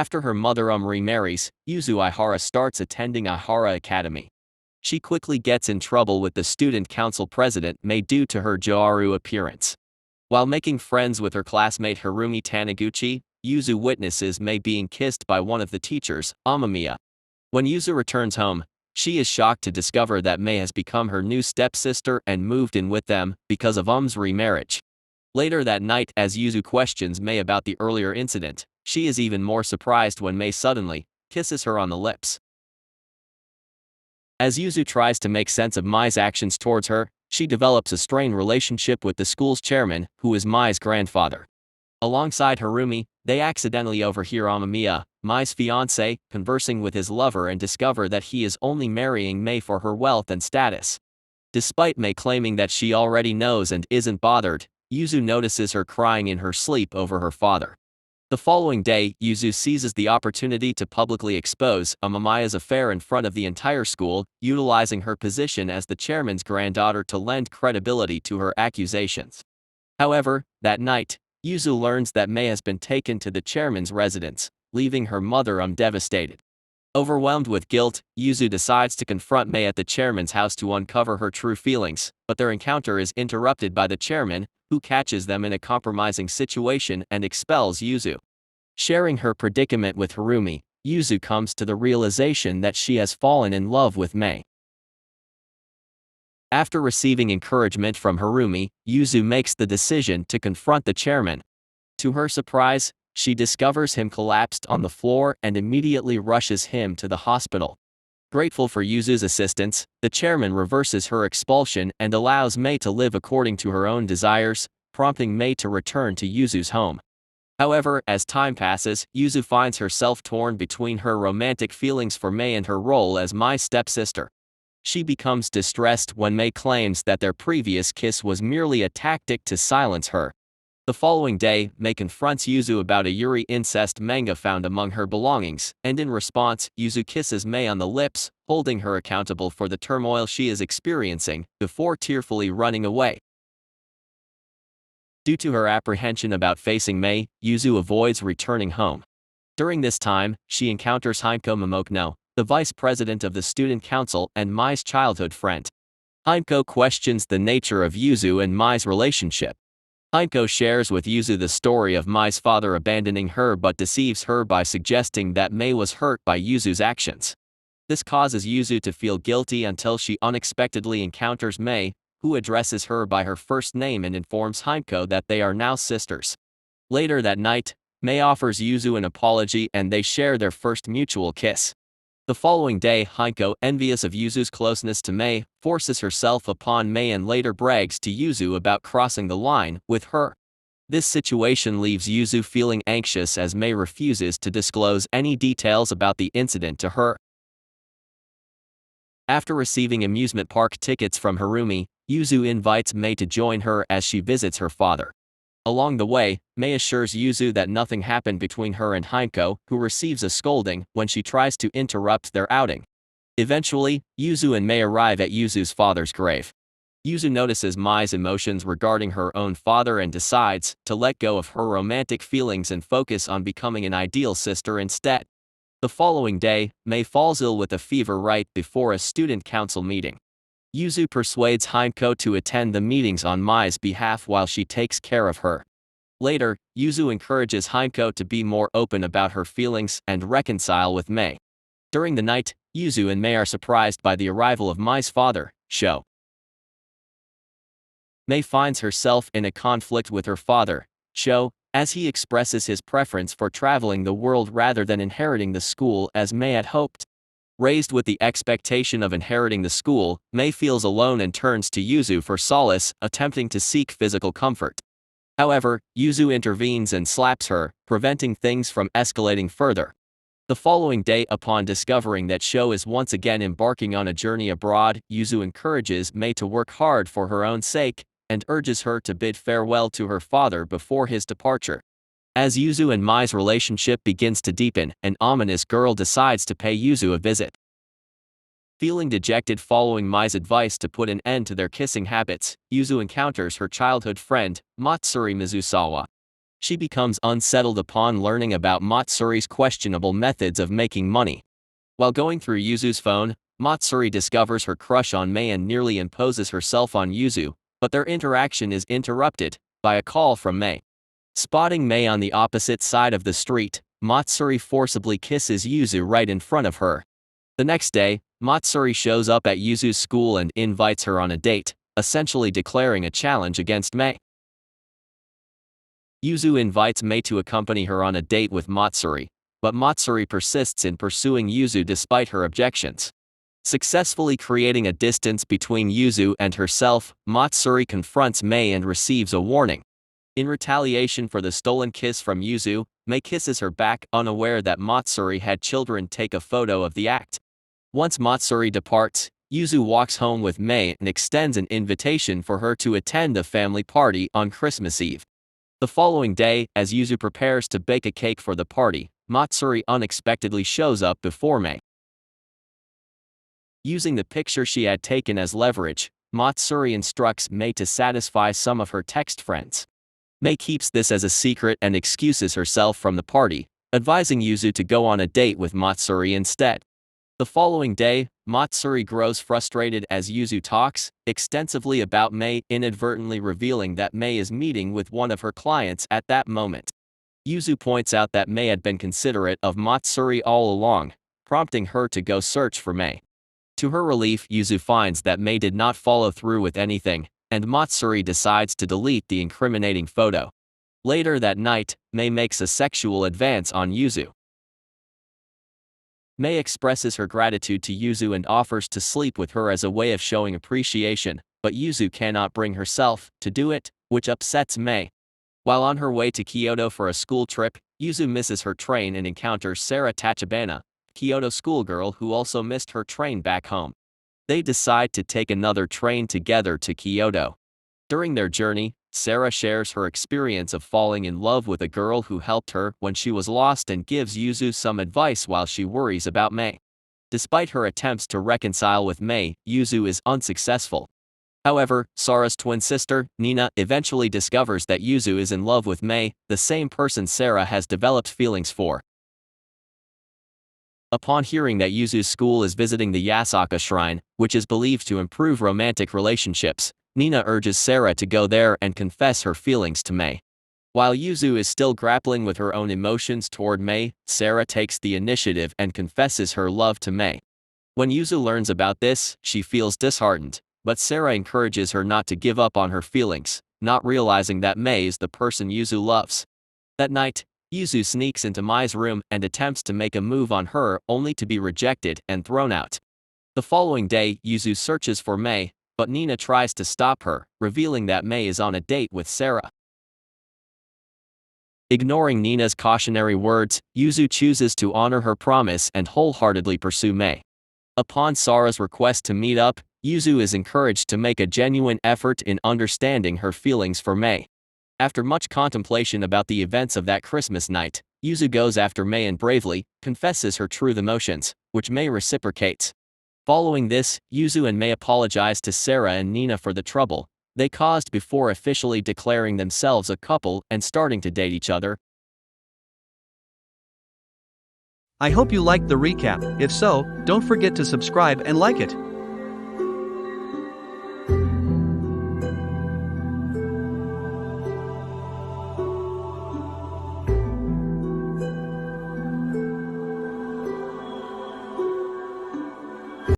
After her mother remarries, Yuzu Aihara starts attending Aihara Academy. She quickly gets in trouble with the student council president Mei due to her Joaru appearance. While making friends with her classmate Harumi Taniguchi, Yuzu witnesses Mei being kissed by one of the teachers, Amamiya. When Yuzu returns home, she is shocked to discover that Mei has become her new stepsister and moved in with them because of remarriage. Later that night, as Yuzu questions Mei about the earlier incident, she is even more surprised when Mei suddenly kisses her on the lips. As Yuzu tries to make sense of Mei's actions towards her, she develops a strained relationship with the school's chairman, who is Mei's grandfather. Alongside Harumi, they accidentally overhear Amamiya, Mei's fiancé, conversing with his lover and discover that he is only marrying Mei for her wealth and status. Despite Mei claiming that she already knows and isn't bothered, Yuzu notices her crying in her sleep over her father. The following day, Yuzu seizes the opportunity to publicly expose Amamiya's affair in front of the entire school, utilizing her position as the chairman's granddaughter to lend credibility to her accusations. However, that night, Yuzu learns that Mei has been taken to the chairman's residence, leaving her mother devastated. Overwhelmed with guilt, Yuzu decides to confront Mei at the chairman's house to uncover her true feelings, but their encounter is interrupted by the chairman, who catches them in a compromising situation and expels Yuzu. Sharing her predicament with Harumi, Yuzu comes to the realization that she has fallen in love with Mei. After receiving encouragement from Harumi, Yuzu makes the decision to confront the chairman. To her surprise, she discovers him collapsed on the floor and immediately rushes him to the hospital. Grateful for Yuzu's assistance, the chairman reverses her expulsion and allows Mei to live according to her own desires, prompting Mei to return to Yuzu's home. However, as time passes, Yuzu finds herself torn between her romantic feelings for Mei and her role as Mei's stepsister. She becomes distressed when Mei claims that their previous kiss was merely a tactic to silence her. The following day, Mei confronts Yuzu about a Yuri incest manga found among her belongings, and in response, Yuzu kisses Mei on the lips, holding her accountable for the turmoil she is experiencing, before tearfully running away. Due to her apprehension about facing Mei, Yuzu avoids returning home. During this time, she encounters Himeko Momokno, the vice president of the student council and Mei's childhood friend. Himeko questions the nature of Yuzu and Mei's relationship. Himeko shares with Yuzu the story of Mei's father abandoning her but deceives her by suggesting that Mei was hurt by Yuzu's actions. This causes Yuzu to feel guilty until she unexpectedly encounters Mei, who addresses her by her first name and informs Himeko that they are now sisters. Later that night, Mei offers Yuzu an apology and they share their first mutual kiss. The following day, Himeko, envious of Yuzu's closeness to Mei, forces herself upon Mei and later brags to Yuzu about crossing the line with her. This situation leaves Yuzu feeling anxious as Mei refuses to disclose any details about the incident to her. After receiving amusement park tickets from Harumi, Yuzu invites Mei to join her as she visits her father. Along the way, Mei assures Yuzu that nothing happened between her and Himeko, who receives a scolding when she tries to interrupt their outing. Eventually, Yuzu and Mei arrive at Yuzu's father's grave. Yuzu notices Mei's emotions regarding her own father and decides to let go of her romantic feelings and focus on becoming an ideal sister instead. The following day, Mei falls ill with a fever right before a student council meeting. Yuzu persuades Himeko to attend the meetings on Mei's behalf while she takes care of her. Later, Yuzu encourages Himeko to be more open about her feelings and reconcile with Mei. During the night, Yuzu and Mei are surprised by the arrival of Mei's father, Sho. Mei finds herself in a conflict with her father, Sho, as he expresses his preference for traveling the world rather than inheriting the school as Mei had hoped. Raised with the expectation of inheriting the school, Mei feels alone and turns to Yuzu for solace, attempting to seek physical comfort. However, Yuzu intervenes and slaps her, preventing things from escalating further. The following day, upon discovering that Sho is once again embarking on a journey abroad, Yuzu encourages Mei to work hard for her own sake, and urges her to bid farewell to her father before his departure. As Yuzu and Mei's relationship begins to deepen, an ominous girl decides to pay Yuzu a visit. Feeling dejected following Mei's advice to put an end to their kissing habits, Yuzu encounters her childhood friend, Matsuri Mizusawa. She becomes unsettled upon learning about Matsuri's questionable methods of making money. While going through Yuzu's phone, Matsuri discovers her crush on Mei and nearly imposes herself on Yuzu, but their interaction is interrupted by a call from Mei. Spotting Mei on the opposite side of the street, Matsuri forcibly kisses Yuzu right in front of her. The next day, Matsuri shows up at Yuzu's school and invites her on a date, essentially declaring a challenge against Mei. Yuzu invites Mei to accompany her on a date with Matsuri, but Matsuri persists in pursuing Yuzu despite her objections. Successfully creating a distance between Yuzu and herself, Matsuri confronts Mei and receives a warning. In retaliation for the stolen kiss from Yuzu, Mei kisses her back, unaware that Matsuri had children take a photo of the act. Once Matsuri departs, Yuzu walks home with Mei and extends an invitation for her to attend a family party on Christmas Eve. The following day, as Yuzu prepares to bake a cake for the party, Matsuri unexpectedly shows up before Mei. Using the picture she had taken as leverage, Matsuri instructs Mei to satisfy some of her text friends. Mei keeps this as a secret and excuses herself from the party, advising Yuzu to go on a date with Matsuri instead. The following day, Matsuri grows frustrated as Yuzu talks extensively about Mei, inadvertently revealing that Mei is meeting with one of her clients at that moment. Yuzu points out that Mei had been considerate of Matsuri all along, prompting her to go search for Mei. To her relief, Yuzu finds that Mei did not follow through with anything, and Matsuri decides to delete the incriminating photo. Later that night, Mei makes a sexual advance on Yuzu. Mei expresses her gratitude to Yuzu and offers to sleep with her as a way of showing appreciation, but Yuzu cannot bring herself to do it, which upsets Mei. While on her way to Kyoto for a school trip, Yuzu misses her train and encounters Sarah Tachibana, Kyoto schoolgirl who also missed her train back home. They decide to take another train together to Kyoto. During their journey, Sarah shares her experience of falling in love with a girl who helped her when she was lost and gives Yuzu some advice while she worries about Mei. Despite her attempts to reconcile with Mei, Yuzu is unsuccessful. However, Sarah's twin sister, Nina, eventually discovers that Yuzu is in love with Mei, the same person Sarah has developed feelings for. Upon hearing that Yuzu's school is visiting the Yasaka shrine, which is believed to improve romantic relationships, Nina urges Sarah to go there and confess her feelings to Mei. While Yuzu is still grappling with her own emotions toward Mei, Sarah takes the initiative and confesses her love to Mei. When Yuzu learns about this, she feels disheartened, but Sarah encourages her not to give up on her feelings, not realizing that Mei is the person Yuzu loves. That night, Yuzu sneaks into Mei's room and attempts to make a move on her, only to be rejected and thrown out. The following day, Yuzu searches for Mei, but Nina tries to stop her, revealing that Mei is on a date with Sarah. Ignoring Nina's cautionary words, Yuzu chooses to honor her promise and wholeheartedly pursue Mei. Upon Sarah's request to meet up, Yuzu is encouraged to make a genuine effort in understanding her feelings for Mei. After much contemplation about the events of that Christmas night, Yuzu goes after Mei and bravely confesses her true emotions, which Mei reciprocates. Following this, Yuzu and Mei apologize to Sarah and Nina for the trouble they caused before officially declaring themselves a couple and starting to date each other. I hope you liked the recap. If so, don't forget to subscribe and like it.